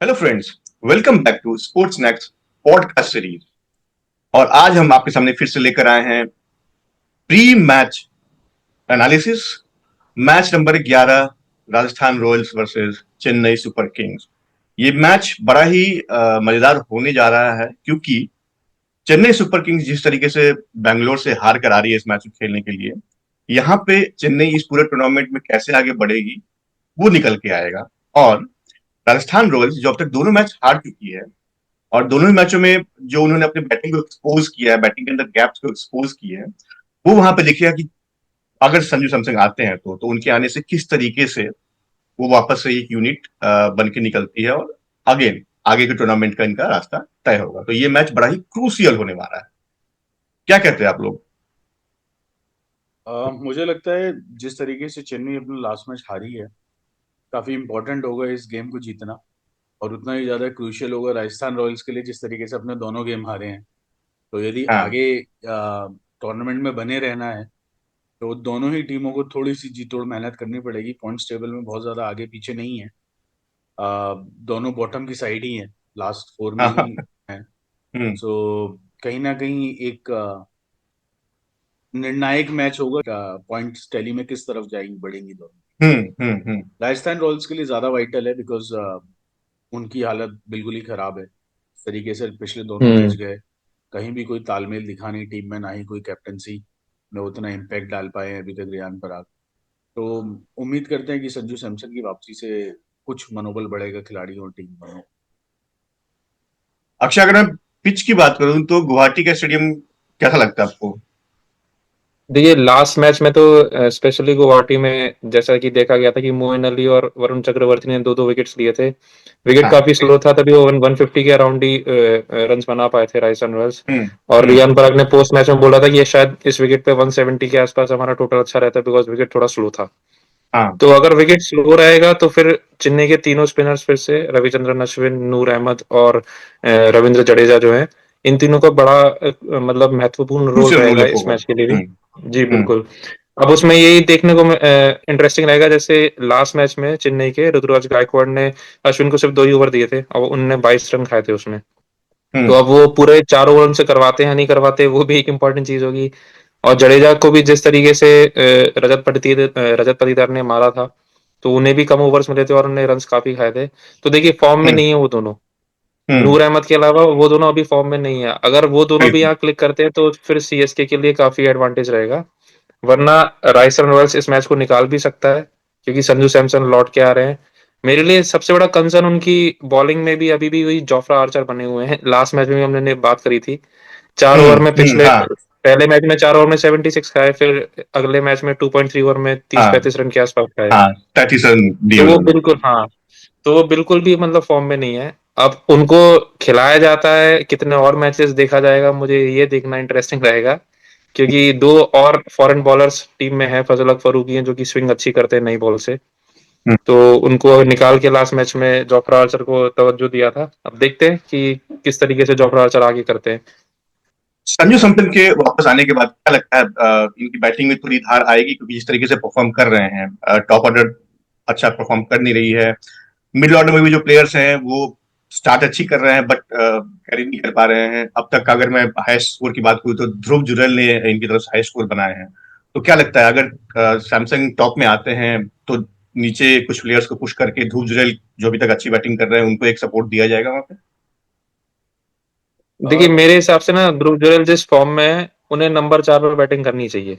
Hello friends, welcome back to sports next podcast series. और आज हम आपके सामने फिर से लेकर आए हैं pre match analysis. Match number 11, Rajasthan Royals versus Chennai super Kings. ये मैच बड़ा ही मजेदार होने जा रहा है, क्योंकि चेन्नई सुपर किंग्स जिस तरीके से बैंगलोर से हार कर आ रही है इस मैच को खेलने के लिए, यहाँ पे चेन्नई इस पूरे टूर्नामेंट में कैसे आगे बढ़ेगी वो निकल के आएगा। और राजस्थान रॉयल्स जो अब तक दोनों मैच हार चुकी है, और दोनों ही मैचों में जो उन्होंने अपने बैटिंग को एक्सपोज किया है, बैटिंग के अंदर गैप्स को एक्सपोज किए हैं, वो वहां पे देखिएगा कि अगर संजू सैमसंग आते हैं तो उनके आने से किस तरीके से वो वापस से एक यूनिट बन के निकलती है, और अगेन आगे के टूर्नामेंट का इनका रास्ता तय होगा। तो ये मैच बड़ा ही क्रूसियल होने वाला है। क्या कहते हैं आप लोग? मुझे लगता है जिस तरीके से चेन्नई अपना लास्ट मैच हारी है, काफी इंपॉर्टेंट होगा इस गेम को जीतना। और उतना ही ज्यादा क्रूशियल होगा राजस्थान रॉयल्स के लिए, जिस तरीके से अपने दोनों गेम हारे हैं। तो यदि हाँ। आगे टूर्नामेंट में बने रहना है, तो दोनों ही टीमों को थोड़ी सी जी तोड़ मेहनत करनी पड़ेगी। पॉइंट्स टेबल में बहुत ज्यादा आगे पीछे नहीं है। दोनों बॉटम की साइड ही है, लास्ट फोर में हाँ। ही है। हम्म। सो कहीं ना कहीं एक निर्णायक मैच होगा। पॉइंट्स टैली में किस तरफ जाएंगी, बढ़ेंगी दोनों। हम्म। राजस्थान रॉयल्स के लिए ज्यादा वाइटल है, बिकॉज उनकी हालत बिल्कुल ही खराब है। इस तरीके से पिछले दोनों मैच हम्म। गए, कहीं भी कोई तालमेल दिखा नहीं टीम में, ना ही कोई कैप्टनसी में उतना इम्पैक्ट डाल पाए हैं अभी तक रियान पराग। तो उम्मीद करते हैं कि संजू सैमसन की वापसी से कुछ मनोबल बढ़ेगा खिलाड़ियों और टीम दोनों। अक्षय, अगर मैं पिच की बात करूं तो गुवाहाटी का स्टेडियम कैसा लगता है आपको? देखिए, लास्ट मैच में तो स्पेशली गुवाहाटी में जैसा कि देखा गया था कि मोइन अली और वरुण चक्रवर्ती ने दो दो विकेट्स लिए थे। विकेट हाँ। काफी स्लो था, तभी वो 150 के अराउंड ही रन बना पाए थे राजस्थान रॉयल्स। हम्म। और हम्म। रियान पराग ने पोस्ट मैच में बोला था कि ये शायद इस विकेट पे 170 के आसपास हमारा टोटल अच्छा रहता है, बिकॉज विकेट थोड़ा स्लो था। हाँ। तो अगर विकेट स्लो रहेगा तो फिर चेन्नई के तीनों स्पिनर्स फिर से रविचंद्रन अश्विन, नूर अहमद और रविंद्र जडेजा जो है, इन तीनों का बड़ा मतलब महत्वपूर्ण रोल क्रूसियल रोल रहेगा एक इस होगा। मैच के लिए भी। हम्म। जी हम्म। बिल्कुल। अब उसमें यही देखने को इंटरेस्टिंग रहेगा, जैसे लास्ट मैच में चेन्नई के ऋतुराज गायकवाड़ ने अश्विन को सिर्फ 2 ही ओवर दिए थे और उनने 22 रन खाए थे उसमें। तो हम्म। अब वो पूरे 4 ओवर से करवाते हैं नहीं करवाते, वो भी एक इम्पोर्टेंट चीज होगी। और जडेजा को भी जिस तरीके से रजत पाटीदार ने मारा था, तो उन्हें भी कम ओवर्स मिले थे और उन्हें रन्स काफी खाए थे। तो देखिए, फॉर्म में हम्म। नहीं है वो दोनों। हम्म। नूर अहमद के अलावा वो दोनों अभी फॉर्म में नहीं है। अगर वो दोनों भी बिल्कुल। यहाँ क्लिक करते हैं तो फिर सीएसके के लिए काफी एडवांटेज रहेगा। वरना राजस्थान रॉयल्स इस मैच को निकाल भी सकता है, क्योंकि संजू सैमसन लौट के आ रहे हैं। मेरे लिए सबसे बड़ा कंसर्न उनकी बॉलिंग में भी अभी भी वही जोफ्रा आर्चर बने हुए हैं। लास्ट मैच में भी हमने बात करी थी। 4 ओवर में पिछले हाँ। पहले मैच में 4 ओवर में 76 खाए, फिर अगले मैच में 2.3 ओवर में तीस हाँ। पैंतीस रन के आसपास खाए। हाँ, 33 रन दिए तो वो उन्होंने। बिल्कुल, हाँ, तो वो बिल्कुल भी मतलब फॉर्म में नहीं है। अब उनको खिलाया जाता है कितने और मैचेस देखा जाएगा, मुझे ये देखना इंटरेस्टिंग रहेगा। क्योंकि दो और फॉरेन बॉलर्स टीम में है, फजल फरूकी हैं जो कि स्विंग अच्छी करते हैं नई बॉल से। हम्म। तो उनको निकाल के लास्ट मैच में जोफ्रा आर्चर को तवज्जो दिया था। अब देखते हैं कि किस तरीके से जोफ्रा आर्चर आगे करते हैं। संजू सैमसन के वापस आने के बाद क्या लगता है, इनकी बैटिंग में थोड़ी धार आएगी? क्योंकि जिस तरीके से परफॉर्म कर रहे हैं, टॉप ऑर्डर अच्छा परफॉर्म कर नहीं रही है, मिडिल ऑर्डर में भी जो प्लेयर्स हैं वो स्टार्ट अच्छी कर रहे हैं, बट कैरी नहीं कर पा रहे हैं अब तक। अगर मैं हाईएस्ट स्कोर की बात करूँ तो ध्रुव जुरैल ने इनकी तरफ से हाईएस्ट स्कोर बनाए हैं। तो क्या लगता है, अगर सैमसंग टॉप में आते हैं तो नीचे कुछ प्लेयर्स को पुश करके ध्रुव जुरैल जो अभी तक अच्छी बैटिंग कर रहे हैं उनको एक सपोर्ट दिया जाएगा वहां पे? देखिए, मेरे हिसाब से ना ध्रुव जुरैल जिस फॉर्म में है, उन्हें नंबर 4 पर बैटिंग करनी चाहिए।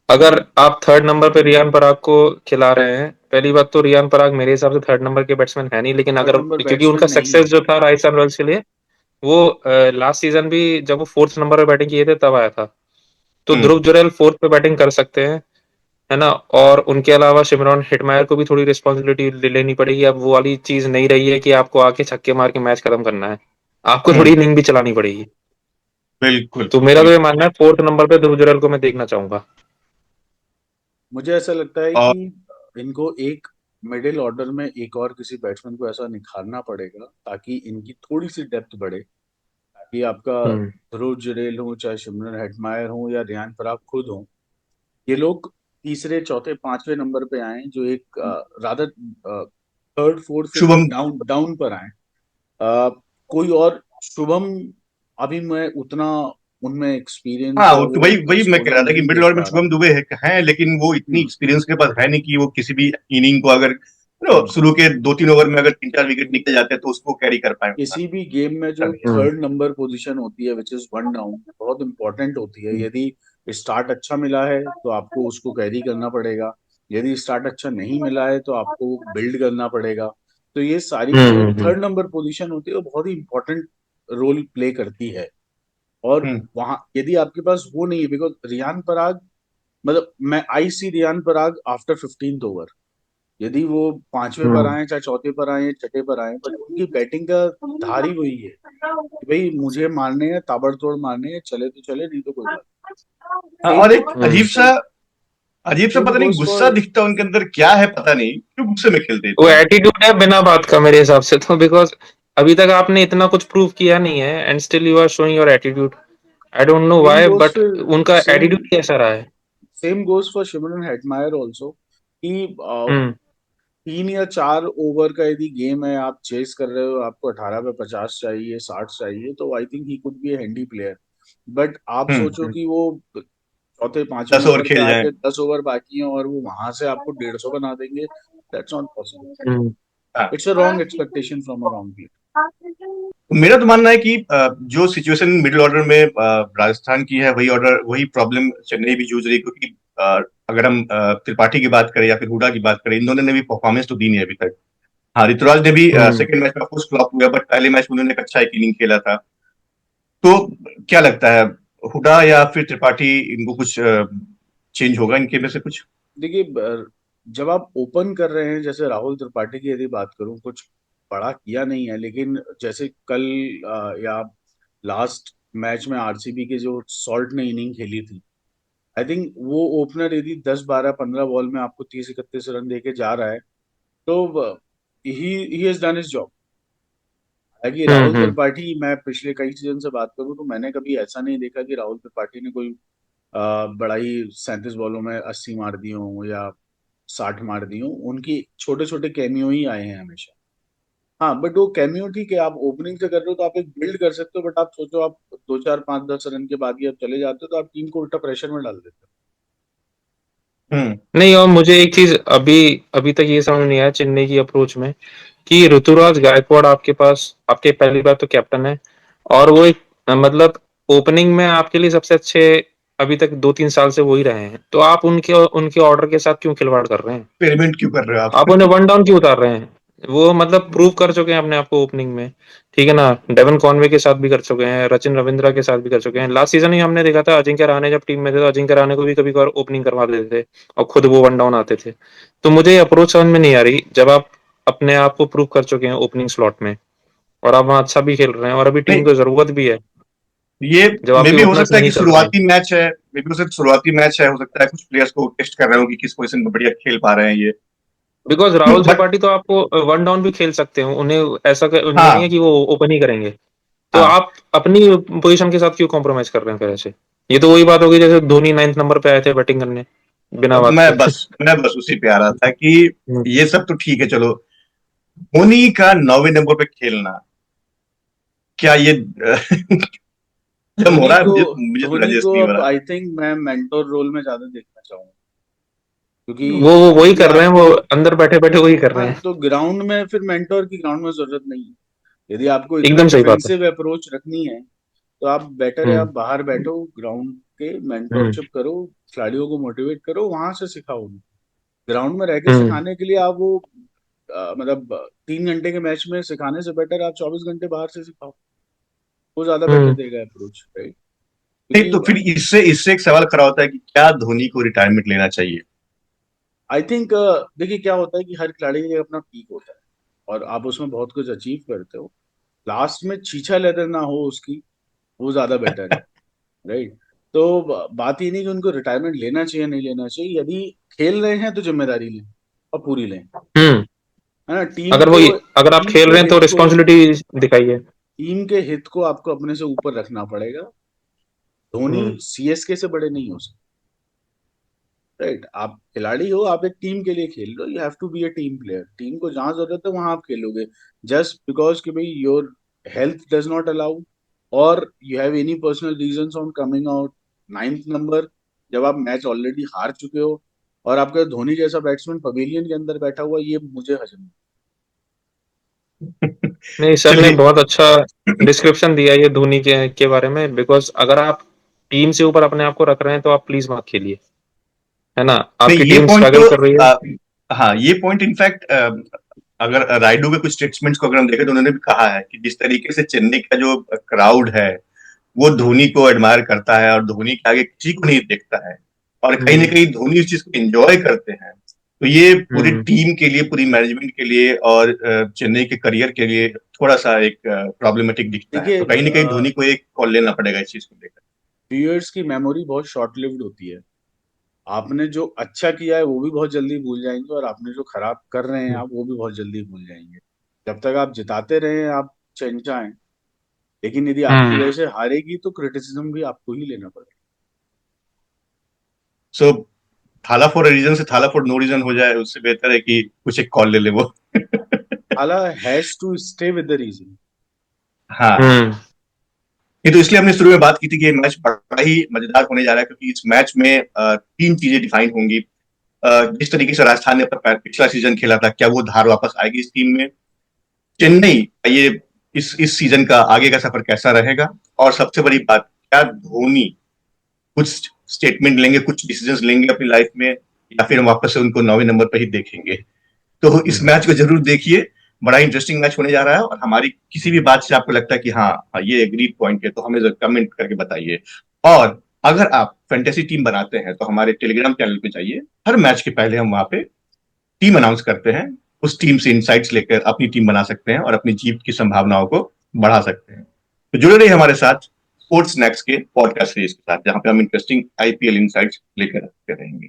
अगर आप थर्ड नंबर पे रियान पराग को खिला रहे हैं, पहली बात तो रियान पराग मेरे हिसाब से थर्ड नंबर के बैट्समैन है नहीं, लेकिन थर्ड अगर नंबर क्योंकि बैट्समैन उनका नहीं सक्सेस है। जो था राजस्थान रॉयल्स के लिए, वो लास्ट सीजन भी जब वो फोर्थ नंबर पे बैटिंग किए थे तब आया था। तो हम्म। ध्रुव जुरैल फोर्थ पे बैटिंग कर सकते हैं, है ना। और उनके अलावा शिमरॉन हिटमायर को भी थोड़ी रिस्पॉन्सिबिलिटी लेनी पड़ेगी। अब वो वाली चीज नहीं रही है कि आपको आके छक्के मार के मैच खत्म करना है, आपको थोड़ी हम्म। इनिंग भी चलानी पड़ेगी। बिल्कुल। तो मेरा तो ये बिल्कुल। मानना है, फोर्थ नंबर पे ध्रुव जुरैल को मैं देखना चाहूंगा। मुझे ऐसा लगता है और कि इनको एक मिडिल ऑर्डर में एक और किसी बैट्समैन को ऐसा निखारना पड़ेगा, ताकि इनकी थोड़ी सी डेप्थ बढ़े। ताकि आपका हम्म। ध्रुव जुरैल हो, चाहे शिमरन हेटमायर हो, या रियान पराग खुद हो, ये लोग तीसरे चौथे पांचवें नंबर पे आए, जो एक rather third fourth fifth Shubham. Down पर आए। अ, कोई और शुभम, अभी मैं उतना उनमें एक्सपीरियंस हाँ, या तो वो वही वही मैं कह एक्सपोजर रहा था कि नहीं मिडिल देख ऑर्डर में पा रहा शुभम हूँ। दुबे है, लेकिन वो इतनी हम्म, एक्सपीरियंस के पास है नहीं कि वो किसी भी इनिंग को अगर हम्म। शुरू के 2-3 ओवर में अगर 3-4 विकेट निकल जाते हैं तो उसको कैरी कर पाए उतना। किसी भी गेम में जो चलिए। हम्म थर्ड नंबर पोजीशन होती है विच इज वन डाउन, बहुत इंपॉर्टेंट होती है। यदि स्टार्ट अच्छा मिला है तो आपको उसको कैरी करना पड़ेगा, यदि स्टार्ट अच्छा नहीं मिला है तो आपको बिल्ड करना पड़ेगा। तो ये सारी जो हम्म थर्ड नंबर पोजीशन होती है वो बहुत ही इंपॉर्टेंट रोल प्ले करती है। और हम्म वहां यदि आपके पास वो नहीं है, बिकॉज रियान पराग, मतलब मैं आई सी Riyan Parag after 15th over. यदि वो पांचवे पर हम्म आए, चाहे चौथे पर आए, छठे पर आए, बट उनकी बैटिंग का धार ही वही है कि भाई मुझे मारने हैं, ताबड़तोड़ मारने हैं, चले तो चले, नहीं तो कोई बात हाँ, नहीं। और एक हम्म। अजीब सा सेम पता नहीं गोज गुस्सा फॉर दिखता है उनके अंदर, क्या है पता नहीं, क्यों गुस्से में खेलते वो इतना। एटीट्यूड है बिना बात का मेरे हिसाब से तो, बिकॉज अभी तक आपने इतना कुछ प्रूव किया नहीं है and still you are showing your attitude. I don't know same why, goes but for उनका सेम एटीट्यूड कैसा रहा है। Same goes for Shimron Hetmyer also, कि 3 या 4 ओवर का यदि गेम है, आप चेस कर रहे हो, आपको 18 पे 50 चाहिए, 60 चाहिए, तो I think he could be A handy player. But आप सोचो हम्म। कि वो चौथे पांचवें 10 ओवर नंबर पे खेल जाए। आके 10 ओवर बाकी हैं और वो वहां से आपको 150 बना देंगे, दैट्स नॉट पॉसिबल। हम्म हाँ। It's a wrong expectation from a wrong player. मेरा तो मानना है कि जो सिचुएशन मिडिल ऑर्डर में राजस्थान की है, वही प्रॉब्लम चेन्नई भी जूझ रही है, क्योंकि अगर हम त्रिपाठी की बात करें या फिर हुडा की बात करें, इन दोनों ने भी परफॉर्मेंस तो दी नहीं अभी तक। हाँ, ऋतुराज ने भी हम्म। सेकंड मैच में ऑफकोर्स फ्लॉप हुआ, बट पहले मैच में उन्होंने एक अच्छा एक इनिंग खेला था। तो क्या लगता है, हुडा या फिर त्रिपाठी, इनको कुछ चेंज होगा इनके में से कुछ? देखिए, जब आप ओपन कर रहे हैं, जैसे राहुल त्रिपाठी की यदि बात करूं, कुछ बड़ा किया नहीं है, लेकिन जैसे कल या लास्ट मैच में आरसीबी के जो सॉल्ट ने इनिंग खेली थी, आई थिंक वो ओपनर यदि 10 12 15 बॉल में आपको 30 31 रन देके जा रहा है, तो he he has done his job. हालांकि राहुल हम्म। त्रिपाठी, मैं पिछले कई सीजन से बात करूं तो मैंने कभी ऐसा नहीं देखा कि राहुल त्रिपाठी ने कोई बड़ा ही 37 बॉलों में 80 मार दी हो या 60 मार दी हो। उनकी छोटे छोटे कैमियो ही आए हैं हमेशा। हाँ, बट वो कैमियो ठीक है, आप ओपनिंग से कर रहे हो तो आप एक बिल्ड कर सकते हो, बट आप सोचो आप 2 4 5 10 रन के बाद ही आप चले जाते हो तो आप टीम को उल्टा प्रेशर में डाल देते हम्म नहीं, और मुझे एक चीज अभी अभी तक ये समझ नहीं आया चेन्नई की अप्रोच में कि ऋतुराज गायकवाड़ आपके पास, आपके पहली बार तो कैप्टन है, और वो एक मतलब ओपनिंग में आपके लिए सबसे अच्छे अभी तक 2-3 साल से वो ही रहे हैं, तो आप उनके उनके ऑर्डर के साथ क्यों खिलवाड़ कर रहे हैं? एक्सपेरिमेंट क्यों कर रहे हो आप आप? उन्हें वन डाउन क्यों उतार रहे हैं? वो मतलब प्रूव कर चुके हैं अपने आप को ओपनिंग में, ठीक है ना। डेवन कॉनवे के साथ भी कर चुके हैं, रचिन रविंद्रा के साथ भी कर चुके हैं। लास्ट सीजन ही हमने देखा था अजिंक्य रहाणे जब टीम में थे तो अजिंक्य रहाणे को भी कभी कभार ओपनिंग करवा देते थे और खुद वो वन डाउन आते थे। तो मुझे अप्रोच समझ में नहीं आ रही, जब आप अपने आप को प्रूव कर चुके हैं ओपनिंग स्लॉट में और आप वहां अच्छा भी खेल रहे हैं और अभी नहीं, टीम को जरूरत भी है, ये जब मे आपके भी हो ओपनर्स सकता है कि नहीं चल रहे हैं। शुरुआती मैच है, मे भी शुरुआती मैच है, हो सकता है कुछ प्लेयर्स को टेस्ट कर रहे हो कि किस पोजीशन में बढ़िया खेल पा रहे हैं ये। बिकॉज तो राहुल बट त्रिपाठी तो आपको वन डाउन भी खेल सकते हो, उन्हें ऐसा ये नहीं है हाँ कि वो ओपन ही करेंगे। तो हाँ, आप अपनी पोजीशन के साथ क्यों कॉम्प्रोमाइज कर रहे हैं फिर ऐसे? ये तो वही बात होगी जैसे धोनी 9th नंबर पे आए थे बैटिंग करने बिना अब बात मैं के। बस मैं बस उसी पे आ रहा था कि हम्म। ये सब तो ठीक है, चलो, धोनी का 9वें नंबर पे खेलना, क्या ये जम हो धोनी रहा है? को। मुझे तो धोनी डाइजेस्ट को नहीं हो अब रहा। आई थिंक मैं मेंटोर रोल में ज्यादा देखना चाहूंगा, क्योंकि वो वही यदि कर रहे हैं, आपको, वो अंदर बैठे बैठे वही कर रहे हाँ, हैं। तो ग्राउंड में फिर मेंटोर की ग्राउंड में जरूरत नहीं है। यदि आपको इतना एकदम सही बात है। डिफेंसिव अप्रोच रखनी है तो आप बेटर है आप हम्म बाहर बैठो, ग्राउंड के हम्म मेंटोरशिप करो, खिलाड़ियों को मोटिवेट करो, वहां से सिखाओ उन्हें। ग्राउंड में रह के हम्म सिखाने के लिए आप वो मतलब 3 घंटे के मैच में सिखाने से बेटर आप 24 घंटे बाहर से सिखाओ, वो ज्यादा बेटर हम्म। देगा अप्रोच, राइट? नहीं, क्योंकि तो फिर इससे इससे एक सवाल खड़ा होता है कि क्या धोनी को रिटायरमेंट लेना चाहिए? आई थिंक, देखिए क्या होता है कि हर खिलाड़ी का अपना पीक होता है और आप उसमें बहुत कुछ अचीव करते हो, लास्ट में छीछा लेदर ना हो उसकी, वो ज्यादा बेटर है, राइट? तो बात ये नहीं कि उनको रिटायरमेंट लेना चाहिए नहीं लेना चाहिए, यदि खेल रहे हैं तो जिम्मेदारी लें और पूरी लें, हम्म। है ना। अगर वही, अगर आप टीम खेल के रहे हैं तो हित को रिस्पॉन्सिबिलिटी दिखाइए। टीम के हित को आपको अपने से ऊपर रखना पड़ेगा। धोनी हम्म सीएसके से बड़े नहीं हो सकते। राइट? आप खिलाड़ी हो, आप एक टीम के लिए खेल रहे हो, you have to be a team player. Team को जहां जरूरत है वहां आप खेलोगे। जस्ट बिकॉज कि भाई your health does not allow, और you have any personal reasons on coming out 9th number, जब आप मैच ऑलरेडी हार चुके हो और आपका धोनी जैसा बैट्समैन पवेलियन के अंदर बैठा हुआ, ये मुझे हजम नहीं। नहीं, सर ने चलिए। बहुत अच्छा डिस्क्रिप्शन दिया ये धोनी के बारे में, बिकॉज अगर आप टीम से ऊपर अपने आप को रख रहे हैं तो आप प्लीज मत खेलिए, है ना? नहीं, आपकी ये टीम पॉइंट स्ट्रगल तो कर रही है। हाँ, ये पॉइंट इनफैक्ट अगर राइडू के कुछ स्टेटमेंट्स को अगर हम देखें तो उन्होंने भी कहा है कि जिस तरीके से चेन्नई का जो क्राउड है वो धोनी को एडमायर करता है और धोनी के आगे किसी को नहीं देखता है, और कहीं ना हम्म। कहीं धोनी उस चीज को एंजॉय करते हैं। तो ये पूरी हम्म। टीम के लिए, पूरी मैनेजमेंट के लिए और चेन्नई के करियर के लिए थोड़ा सा एक प्रॉब्लमेटिक दिखता है। देखिए, तो कहीं ना कहीं धोनी को एक कॉल लेना पड़ेगा इस चीज को लेकर। प्लेयर्स की मेमोरी बहुत शॉर्ट लिव्ड होती है। आपने जो अच्छा किया है वो भी बहुत जल्दी भूल जाएंगे, और आपने जो खराब कर रहे हैं आप वो भी बहुत जल्दी भूल जाएंगे। जब तक आप जिताते रहे आप चंचा हैं, लेकिन यदि आपकी हम्म। वजह से हारेगी तो क्रिटिसिज्म भी आपको ही लेना पड़ेगा। सो थाला फॉर रीजन से थाला फॉर नो रीजन हो जाए, उससे बेहतर है कि कुछ एक कॉल ले ले वो। हाला has to stay with the region. हाँ, हम्म। ये तो इसलिए हमने शुरू में बात की थी कि ये मैच बड़ा ही मजेदार होने जा रहा है, क्योंकि इस मैच में तीन चीजें डिफाइन होंगी। जिस तरीके से राजस्थान ने अपना पिछला सीजन खेला था, क्या वो धार वापस आएगी इस टीम में? चेन्नई का ये इस सीजन का आगे का सफर कैसा रहेगा? और सबसे बड़ी बात, क्या धोनी कुछ स्टेटमेंट लेंगे, कुछ डिसीजंस लेंगे अपनी लाइफ में, या फिर हम वापस से उनको 9वें नंबर पर ही देखेंगे? तो इस मैच को जरूर देखिए, बड़ा इंटरेस्टिंग मैच होने जा रहा है। और हमारी किसी भी बात से आपको लगता है कि हाँ हाँ ये एग्रीड पॉइंट है, तो हमें कमेंट करके बताइए। और अगर आप फैंटेसी टीम बनाते हैं तो हमारे टेलीग्राम चैनल पे जाइए। हर मैच के पहले हम वहां पे टीम अनाउंस करते हैं, उस टीम से इंसाइट्स लेकर अपनी टीम बना सकते हैं और अपनी जीत की संभावनाओं को बढ़ा सकते हैं। तो जुड़े रहिए हमारे साथ स्पोर्ट्स नेक्स्ट के पॉडकास्ट सीरीज के साथ, जहां पे हम इंटरेस्टिंग आईपीएल इंसाइट्स लेकर रहेंगे।